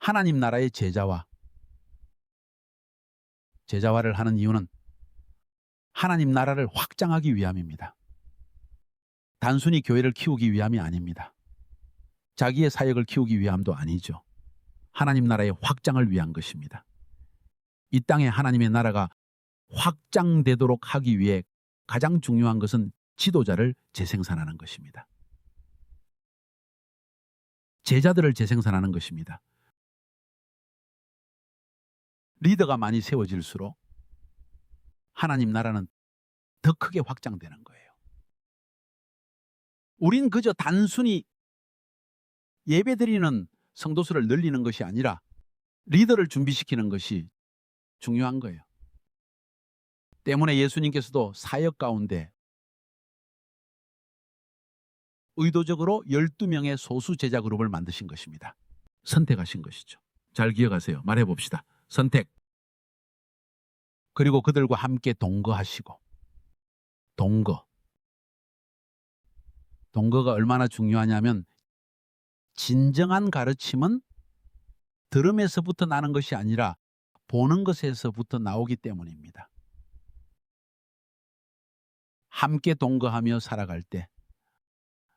하나님 나라의 제자화를 하는 이유는 하나님 나라를 확장하기 위함입니다. 단순히 교회를 키우기 위함이 아닙니다. 자기의 사역을 키우기 위함도 아니죠. 하나님 나라의 확장을 위한 것입니다. 이 땅에 하나님의 나라가 확장되도록 하기 위해 가장 중요한 것은 지도자를 재생산하는 것입니다. 제자들을 재생산하는 것입니다. 리더가 많이 세워질수록 하나님 나라는 더 크게 확장되는 거예요. 우린 그저 단순히 예배드리는 성도수를 늘리는 것이 아니라 리더를 준비시키는 것이 중요한 거예요. 때문에 예수님께서도 사역 가운데 의도적으로 12명의 소수 제자 그룹을 만드신 것입니다. 선택하신 것이죠. 잘 기억하세요. 말해봅시다. 선택. 그리고 그들과 함께 동거하시고. 동거가 얼마나 중요하냐면 진정한 가르침은 들음에서부터 나는 것이 아니라 보는 것에서부터 나오기 때문입니다. 함께 동거하며 살아갈 때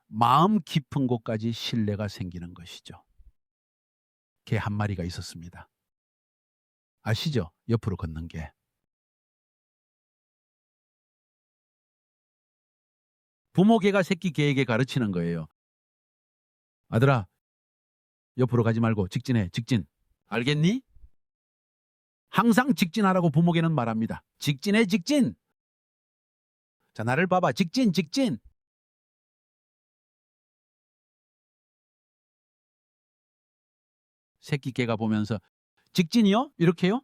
마음 깊은 곳까지 신뢰가 생기는 것이죠. 개 한 마리가 있었습니다. 아시죠? 옆으로 걷는 개. 부모 개가 새끼 개에게 가르치는 거예요. 아들아, 옆으로 가지 말고 직진해, 직진. 알겠니? 항상 직진하라고 부모 개는 말합니다. 직진해, 직진. 자, 나를 봐봐. 직진, 직진. 새끼 개가 보면서 직진이요? 이렇게요?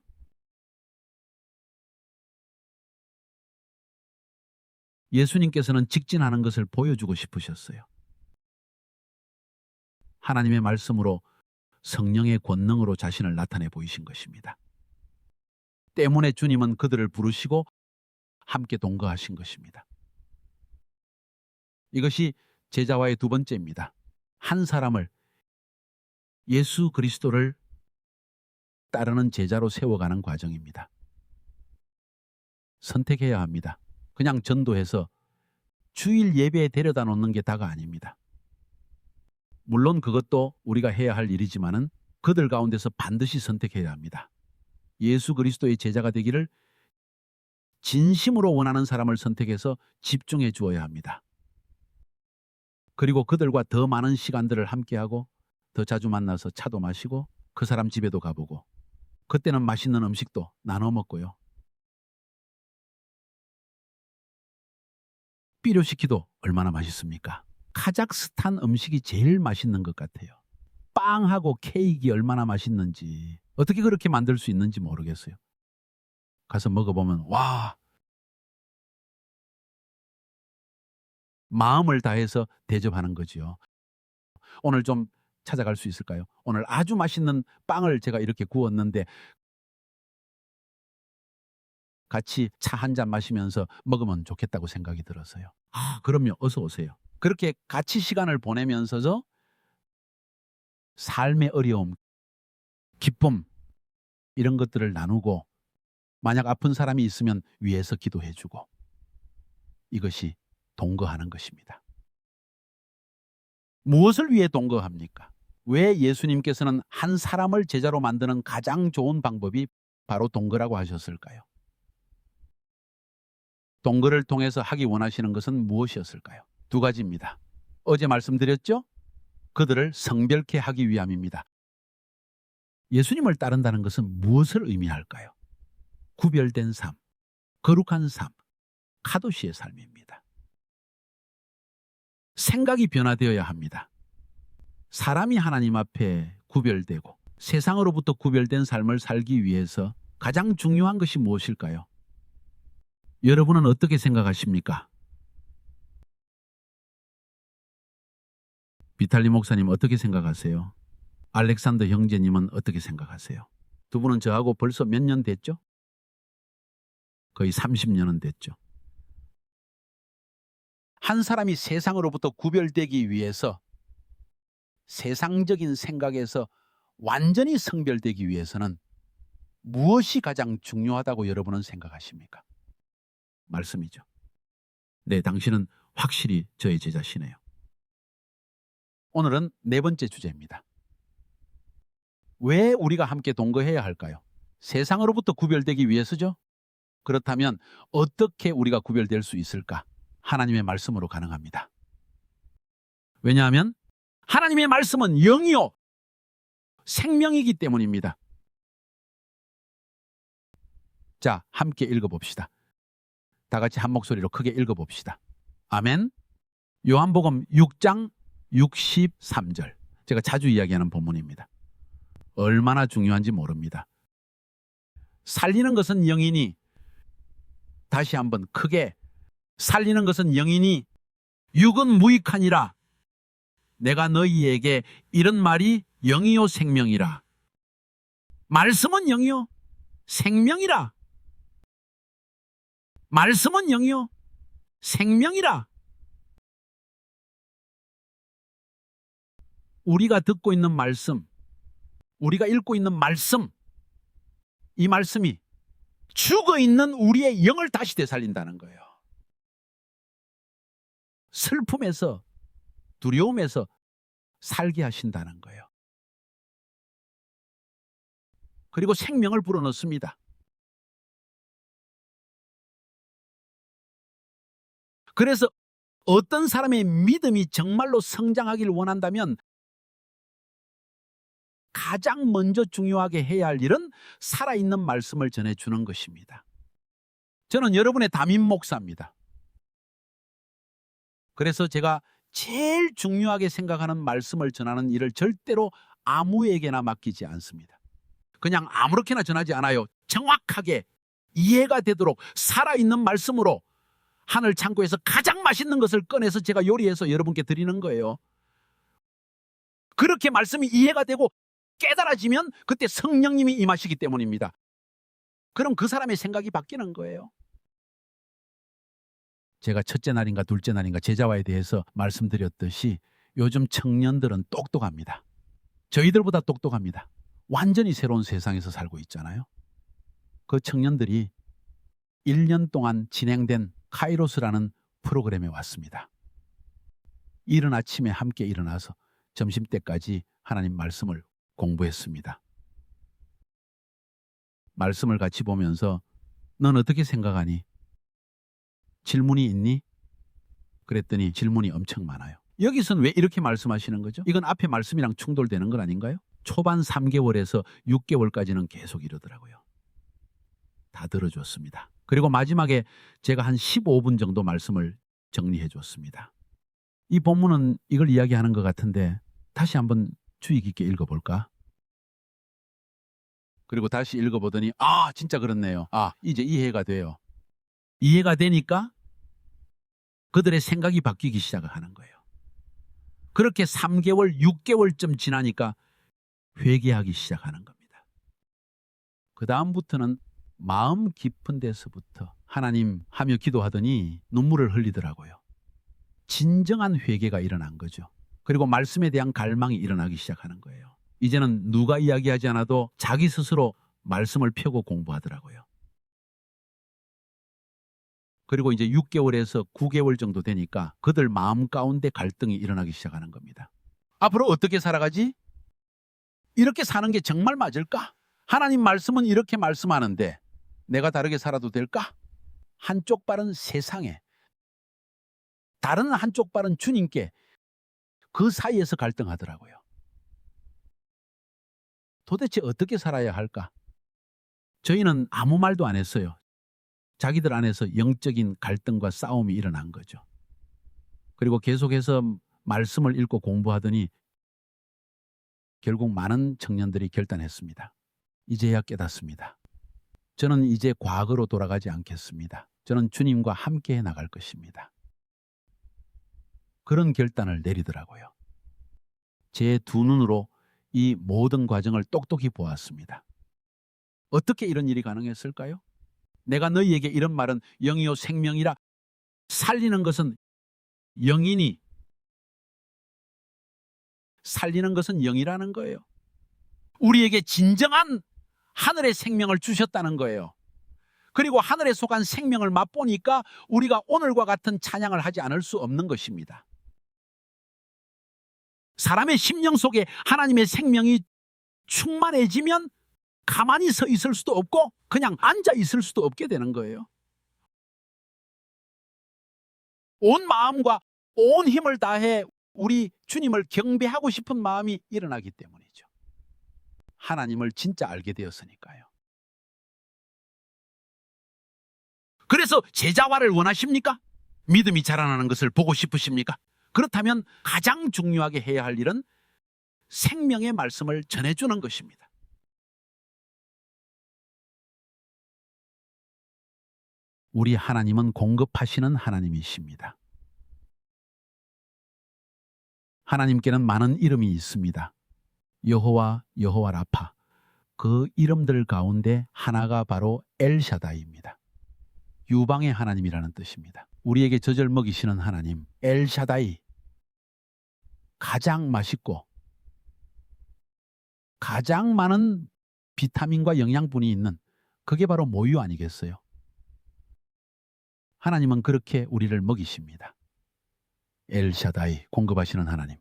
예수님께서는 직진하는 것을 보여주고 싶으셨어요. 하나님의 말씀으로 성령의 권능으로 자신을 나타내 보이신 것입니다. 때문에 주님은 그들을 부르시고 함께 동거하신 것입니다. 이것이 제자와의 두 번째입니다. 한 사람을 예수 그리스도를 따르는 제자로 세워가는 과정입니다. 선택해야 합니다. 그냥 전도해서 주일 예배에 데려다 놓는 게 다가 아닙니다. 물론 그것도 우리가 해야 할 일이지만은 그들 가운데서 반드시 선택해야 합니다. 예수 그리스도의 제자가 되기를 진심으로 원하는 사람을 선택해서 집중해 주어야 합니다. 그리고 그들과 더 많은 시간들을 함께하고 더 자주 만나서 차도 마시고 그 사람 집에도 가보고 그때는 맛있는 음식도 나눠 먹고요. 삐료시키도 얼마나 맛있습니까? 카자흐스탄 음식이 제일 맛있는 것 같아요. 빵하고 케이크 얼마나 맛있는지 어떻게 그렇게 만들 수 있는지 모르겠어요. 가서 먹어보면 와, 마음을 다해서 대접하는 거지요. 오늘 좀 찾아갈 수 있을까요? 오늘 아주 맛있는 빵을 제가 이렇게 구웠는데 같이 차 한 잔 마시면서 먹으면 좋겠다고 생각이 들어서요. 아, 그럼요. 어서 오세요. 그렇게 같이 시간을 보내면서도 삶의 어려움, 기쁨 이런 것들을 나누고 만약 아픈 사람이 있으면 위에서 기도해주고 이것이 동거하는 것입니다. 무엇을 위해 동거합니까? 왜 예수님께서는 한 사람을 제자로 만드는 가장 좋은 방법이 바로 동거라고 하셨을까요? 동거를 통해서 하기 원하시는 것은 무엇이었을까요? 두 가지입니다. 어제 말씀드렸죠? 그들을 성별케 하기 위함입니다. 예수님을 따른다는 것은 무엇을 의미할까요? 구별된 삶, 거룩한 삶, 카도시의 삶입니다. 생각이 변화되어야 합니다. 사람이 하나님 앞에 구별되고 세상으로부터 구별된 삶을 살기 위해서 가장 중요한 것이 무엇일까요? 여러분은 어떻게 생각하십니까? 비탈리 목사님 어떻게 생각하세요? 알렉산더 형제님은 어떻게 생각하세요? 두 분은 저하고 벌써 몇 년 됐죠? 거의 30년은 됐죠. 한 사람이 세상으로부터 구별되기 위해서 세상적인 생각에서 완전히 성별되기 위해서는 무엇이 가장 중요하다고 여러분은 생각하십니까? 말씀이죠. 네, 당신은 확실히 저의 제자시네요. 오늘은 네 번째 주제입니다. 왜 우리가 함께 동거해야 할까요? 세상으로부터 구별되기 위해서죠. 그렇다면 어떻게 우리가 구별될 수 있을까? 하나님의 말씀으로 가능합니다. 왜냐하면 하나님의 말씀은 영이요 생명이기 때문입니다. 자, 함께 읽어봅시다. 다 같이 한 목소리로 크게 읽어봅시다. 아멘. 요한복음 6장 63절. 제가 자주 이야기하는 본문입니다. 얼마나 중요한지 모릅니다. 살리는 것은 영이니, 다시 한번 크게, 살리는 것은 영이니 육은 무익하니라. 내가 너희에게 이런 말이 영이요 생명이라. 말씀은 영이요 생명이라. 말씀은 영이요 생명이라. 우리가 듣고 있는 말씀, 우리가 읽고 있는 말씀, 이 말씀이 죽어있는 우리의 영을 다시 되살린다는 거예요. 슬픔에서, 두려움에서 살게 하신다는 거예요. 그리고 생명을 불어넣습니다. 그래서 어떤 사람의 믿음이 정말로 성장하기를 원한다면 가장 먼저 중요하게 해야 할 일은 살아있는 말씀을 전해주는 것입니다. 저는 여러분의 담임 목사입니다. 그래서 제가 제일 중요하게 생각하는 말씀을 전하는 일을 절대로 아무에게나 맡기지 않습니다. 그냥 아무렇게나 전하지 않아요. 정확하게 이해가 되도록 살아있는 말씀으로 하늘 창고에서 가장 맛있는 것을 꺼내서 제가 요리해서 여러분께 드리는 거예요. 그렇게 말씀이 이해가 되고 깨달아지면 그때 성령님이 임하시기 때문입니다. 그럼 그 사람의 생각이 바뀌는 거예요. 제가 첫째 날인가 둘째 날인가 제자와에 대해서 말씀드렸듯이 요즘 청년들은 똑똑합니다. 저희들보다 똑똑합니다. 완전히 새로운 세상에서 살고 있잖아요. 그 청년들이 1년 동안 진행된 카이로스라는 프로그램에 왔습니다. 이른 아침에 함께 일어나서 점심때까지 하나님 말씀을 공부했습니다. 말씀을 같이 보면서 넌 어떻게 생각하니? 질문이 있니? 그랬더니 질문이 엄청 많아요. 여기서는 왜 이렇게 말씀하시는 거죠? 이건 앞에 말씀이랑 충돌되는 건 아닌가요? 초반 3개월에서 6개월까지는 계속 이러더라고요. 다 들어줬습니다. 그리고 마지막에 제가 한 15분 정도 말씀을 정리해 줬습니다. 이 본문은 이걸 이야기하는 것 같은데 다시 한번 주의 깊게 읽어볼까? 그리고 다시 읽어보더니 진짜 그렇네요. 이제 이해가 돼요. 이해가 되니까 그들의 생각이 바뀌기 시작하는 거예요. 그렇게 3개월, 6개월쯤 지나니까 회개하기 시작하는 겁니다. 그 다음부터는 마음 깊은 데서부터 하나님 하며 기도하더니 눈물을 흘리더라고요. 진정한 회개가 일어난 거죠. 그리고 말씀에 대한 갈망이 일어나기 시작하는 거예요. 이제는 누가 이야기하지 않아도 자기 스스로 말씀을 펴고 공부하더라고요. 그리고 이제 6개월에서 9개월 정도 되니까 그들 마음 가운데 갈등이 일어나기 시작하는 겁니다. 앞으로 어떻게 살아가지? 이렇게 사는 게 정말 맞을까? 하나님 말씀은 이렇게 말씀하는데 내가 다르게 살아도 될까? 한쪽 발은 세상에, 다른 한쪽 발은 주님께, 그 사이에서 갈등하더라고요. 도대체 어떻게 살아야 할까? 저희는 아무 말도 안 했어요. 자기들 안에서 영적인 갈등과 싸움이 일어난 거죠. 그리고 계속해서 말씀을 읽고 공부하더니 결국 많은 청년들이 결단했습니다. 이제야 깨닫습니다. 저는 이제 과거로 돌아가지 않겠습니다. 저는 주님과 함께 나갈 것입니다. 그런 결단을 내리더라고요. 제 두 눈으로 이 모든 과정을 똑똑히 보았습니다. 어떻게 이런 일이 가능했을까요? 내가 너희에게 이런 말은 영이요 생명이라. 살리는 것은 영이니 살리는 것은 영이라는 거예요. 우리에게 진정한 하늘의 생명을 주셨다는 거예요. 그리고 하늘에 속한 생명을 맛보니까 우리가 오늘과 같은 찬양을 하지 않을 수 없는 것입니다. 사람의 심령 속에 하나님의 생명이 충만해지면 가만히 서 있을 수도 없고 그냥 앉아 있을 수도 없게 되는 거예요. 온 마음과 온 힘을 다해 우리 주님을 경배하고 싶은 마음이 일어나기 때문이죠. 하나님을 진짜 알게 되었으니까요. 그래서 제자화를 원하십니까? 믿음이 자라나는 것을 보고 싶으십니까? 그렇다면 가장 중요하게 해야 할 일은 생명의 말씀을 전해주는 것입니다. 우리 하나님은 공급하시는 하나님이십니다. 하나님께는 많은 이름이 있습니다. 여호와, 여호와 라파. 그 이름들 가운데 하나가 바로 엘샤다이입니다. 유방의 하나님이라는 뜻입니다. 우리에게 젖을 먹이시는 하나님, 엘샤다이. 가장 맛있고 가장 많은 비타민과 영양분이 있는 그게 바로 모유 아니겠어요? 하나님은 그렇게 우리를 먹이십니다. 엘샤다이, 공급하시는 하나님.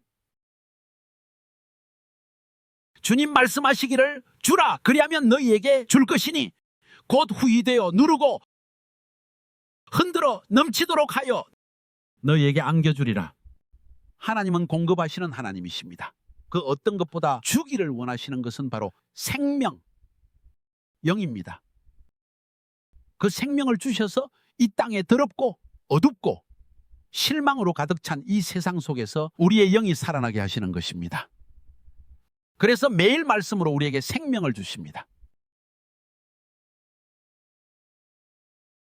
주님 말씀하시기를 주라 그리하면 너희에게 줄 것이니 곧 후히되어 누르고 흔들어 넘치도록 하여 너희에게 안겨주리라. 하나님은 공급하시는 하나님이십니다. 그 어떤 것보다 주기를 원하시는 것은 바로 생명, 영입니다. 그 생명을 주셔서 이 땅에 더럽고 어둡고 실망으로 가득 찬 이 세상 속에서 우리의 영이 살아나게 하시는 것입니다. 그래서 매일 말씀으로 우리에게 생명을 주십니다.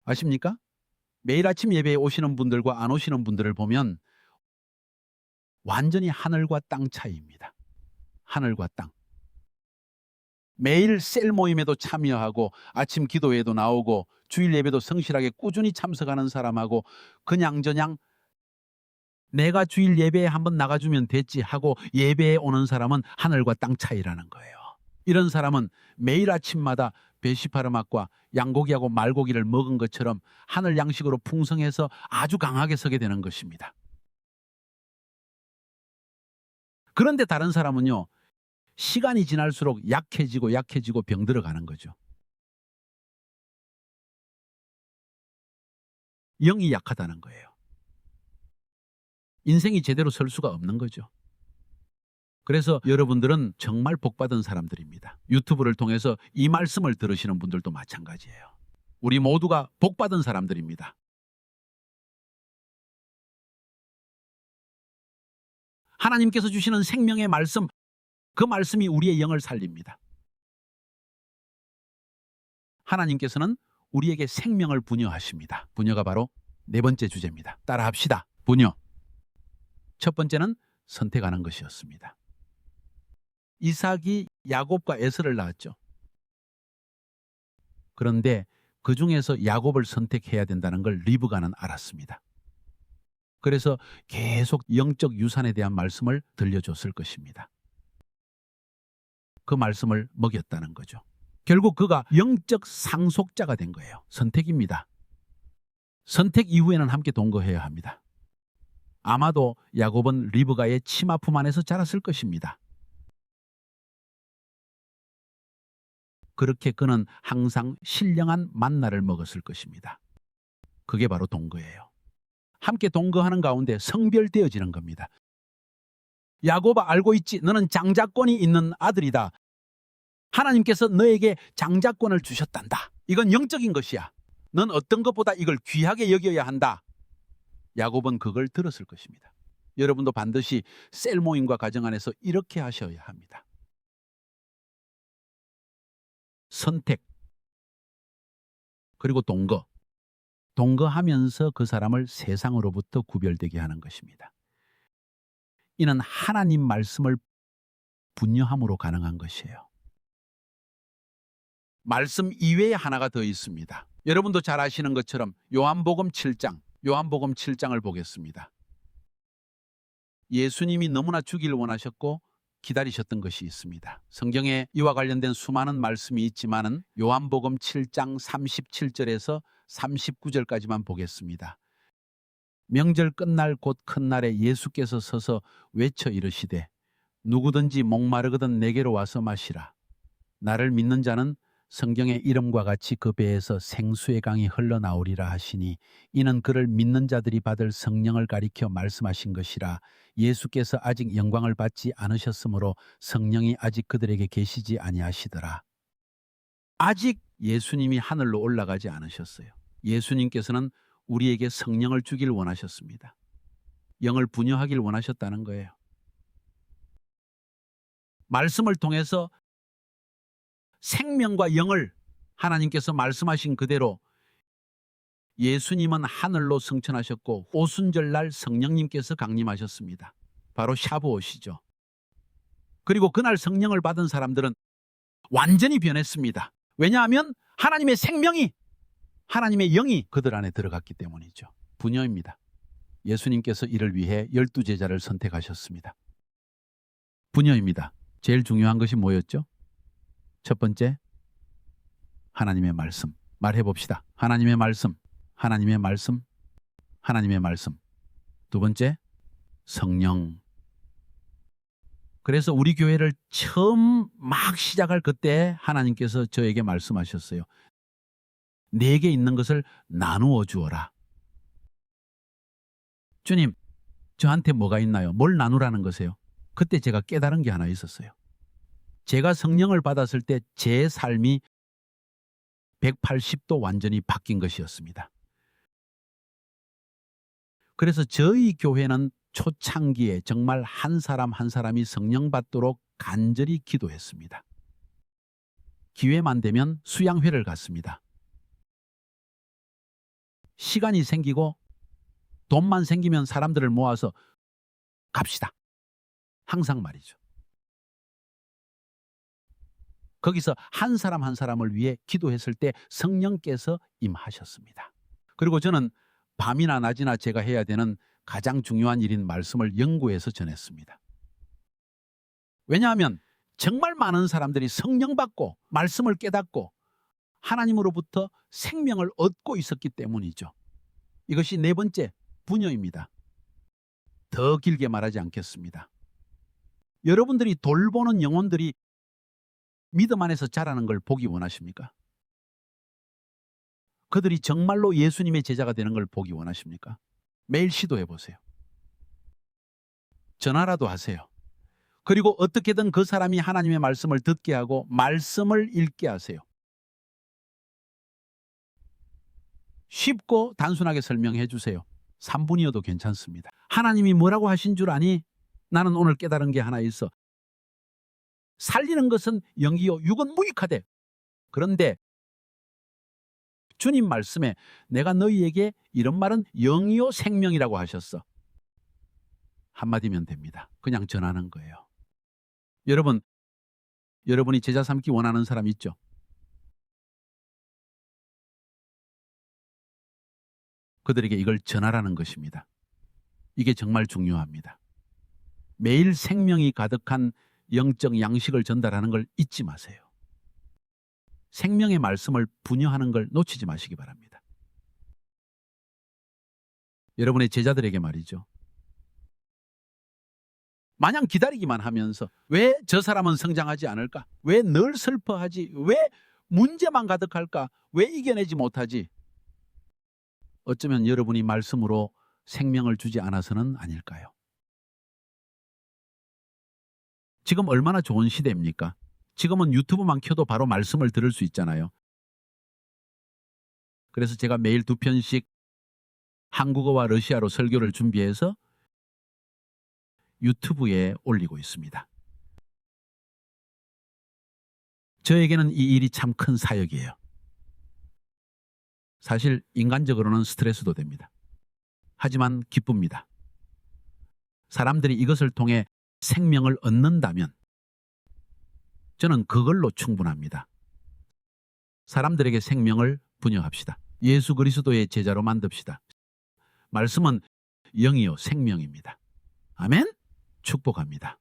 아십니까? 매일 아침 예배에 오시는 분들과 안 오시는 분들을 보면 완전히 하늘과 땅 차이입니다. 하늘과 땅. 매일 셀 모임에도 참여하고 아침 기도회에도 나오고 주일 예배도 성실하게 꾸준히 참석하는 사람하고 그냥저냥 내가 주일 예배에 한번 나가주면 됐지 하고 예배에 오는 사람은 하늘과 땅 차이라는 거예요. 이런 사람은 매일 아침마다 베시파르맛과 양고기하고 말고기를 먹은 것처럼 하늘 양식으로 풍성해서 아주 강하게 서게 되는 것입니다. 그런데 다른 사람은요, 시간이 지날수록 약해지고 병들어가는 거죠. 영이 약하다는 거예요. 인생이 제대로 설 수가 없는 거죠. 그래서 여러분들은 정말 복받은 사람들입니다. 유튜브를 통해서 이 말씀을 들으시는 분들도 마찬가지예요. 우리 모두가 복받은 사람들입니다. 하나님께서 주시는 생명의 말씀, 그 말씀이 우리의 영을 살립니다. 하나님께서는 우리에게 생명을 부여하십니다. 부여가 바로 네 번째 주제입니다. 따라합시다. 부여. 첫 번째는 선택하는 것이었습니다. 이삭이 야곱과 에서를 낳았죠. 그런데 그 중에서 야곱을 선택해야 된다는 걸 리브가는 알았습니다. 그래서 계속 영적 유산에 대한 말씀을 들려줬을 것입니다. 그 말씀을 먹였다는 거죠. 결국 그가 영적 상속자가 된 거예요. 선택입니다. 선택 이후에는 함께 동거해야 합니다. 아마도 야곱은 리브가의 치마 품 안에서 자랐을 것입니다. 그렇게 그는 항상 신령한 만나를 먹었을 것입니다. 그게 바로 동거예요. 함께 동거하는 가운데 성별되어지는 겁니다. 야곱아, 알고 있지? 너는 장자권이 있는 아들이다. 하나님께서 너에게 장자권을 주셨단다. 이건 영적인 것이야. 넌 어떤 것보다 이걸 귀하게 여겨야 한다. 야곱은 그걸 들었을 것입니다. 여러분도 반드시 셀 모임과 가정 안에서 이렇게 하셔야 합니다. 선택, 그리고 동거. 동거하면서 그 사람을 세상으로부터 구별되게 하는 것입니다. 이는 하나님 말씀을 분여함으로 가능한 것이에요. 말씀 이외에 하나가 더 있습니다. 여러분도 잘 아시는 것처럼 요한복음 7장을 보겠습니다. 예수님이 너무나 주기를 원하셨고 기다리셨던 것이 있습니다. 성경에 이와 관련된 수많은 말씀이 있지만은 요한복음 7장 37절에서 39절까지만 보겠습니다. 명절 끝날 곧 큰 날에 예수께서 서서 외쳐 이르시되 누구든지 목마르거든 내게로 와서 마시라. 나를 믿는 자는 성경의 이름과 같이 그 배에서 생수의 강이 흘러나오리라 하시니 이는 그를 믿는 자들이 받을 성령을 가리켜 말씀하신 것이라. 예수께서 아직 영광을 받지 않으셨으므로 성령이 아직 그들에게 계시지 아니하시더라. 아직 예수님이 하늘로 올라가지 않으셨어요. 예수님께서는 우리에게 성령을 주길 원하셨습니다. 영을 분유하길 원하셨다는 거예요. 말씀을 통해서 생명과 영을 하나님께서 말씀하신 그대로 예수님은 하늘로 승천하셨고 오순절날 성령님께서 강림하셨습니다. 바로 샤브옷이죠. 그리고 그날 성령을 받은 사람들은 완전히 변했습니다. 왜냐하면 하나님의 생명이, 하나님의 영이 그들 안에 들어갔기 때문이죠. 부녀입니다. 예수님께서 이를 위해 12제자를 선택하셨습니다. 부녀입니다. 제일 중요한 것이 뭐였죠? 첫 번째, 하나님의 말씀. 말해봅시다. 하나님의 말씀, 하나님의 말씀, 하나님의 말씀. 두 번째, 성령. 그래서 우리 교회를 처음 막 시작할 그때 하나님께서 저에게 말씀하셨어요. 내게 있는 것을 나누어 주어라. 주님, 저한테 뭐가 있나요? 뭘 나누라는 거세요? 그때 제가 깨달은 게 하나 있었어요. 제가 성령을 받았을 때 제 삶이 180도 완전히 바뀐 것이었습니다. 그래서 저희 교회는 초창기에 정말 한 사람 한 사람이 성령 받도록 간절히 기도했습니다. 기회만 되면 수양회를 갔습니다. 시간이 생기고 돈만 생기면 사람들을 모아서 갑시다. 항상 말이죠. 거기서 한 사람 한 사람을 위해 기도했을 때 성령께서 임하셨습니다. 그리고 저는 밤이나 낮이나 제가 해야 되는 가장 중요한 일인 말씀을 연구해서 전했습니다. 왜냐하면 정말 많은 사람들이 성령 받고 말씀을 깨닫고 하나님으로부터 생명을 얻고 있었기 때문이죠. 이것이 네 번째, 부녀입니다. 더 길게 말하지 않겠습니다. 여러분들이 돌보는 영혼들이 믿음 안에서 자라는 걸 보기 원하십니까? 그들이 정말로 예수님의 제자가 되는 걸 보기 원하십니까? 매일 시도해 보세요. 전화라도 하세요. 그리고 어떻게든 그 사람이 하나님의 말씀을 듣게 하고 말씀을 읽게 하세요. 쉽고 단순하게 설명해 주세요. 3분이어도 괜찮습니다. 하나님이 뭐라고 하신 줄 아니? 나는 오늘 깨달은 게 하나 있어. 살리는 것은 영이요 육은 무익하되. 그런데 주님 말씀에 내가 너희에게 이런 말은 영이요 생명이라고 하셨어. 한마디면 됩니다. 그냥 전하는 거예요. 여러분이 제자 삼기 원하는 사람 있죠? 그들에게 이걸 전하라는 것입니다. 이게 정말 중요합니다. 매일 생명이 가득한 영적 양식을 전달하는 걸 잊지 마세요. 생명의 말씀을 분유하는 걸 놓치지 마시기 바랍니다. 여러분의 제자들에게 말이죠. 마냥 기다리기만 하면서 왜 저 사람은 성장하지 않을까? 왜 늘 슬퍼하지? 왜 문제만 가득할까? 왜 이겨내지 못하지? 어쩌면 여러분이 말씀으로 생명을 주지 않아서는 아닐까요? 지금 얼마나 좋은 시대입니까? 지금은 유튜브만 켜도 바로 말씀을 들을 수 있잖아요. 그래서 제가 매일 2편씩 한국어와 러시아로 설교를 준비해서 유튜브에 올리고 있습니다. 저에게는 이 일이 참 큰 사역이에요. 사실 인간적으로는 스트레스도 됩니다. 하지만 기쁩니다. 사람들이 이것을 통해 생명을 얻는다면 저는 그걸로 충분합니다. 사람들에게 생명을 분유합시다. 예수 그리스도의 제자로 만듭시다. 말씀은 영이요 생명입니다. 아멘? 축복합니다.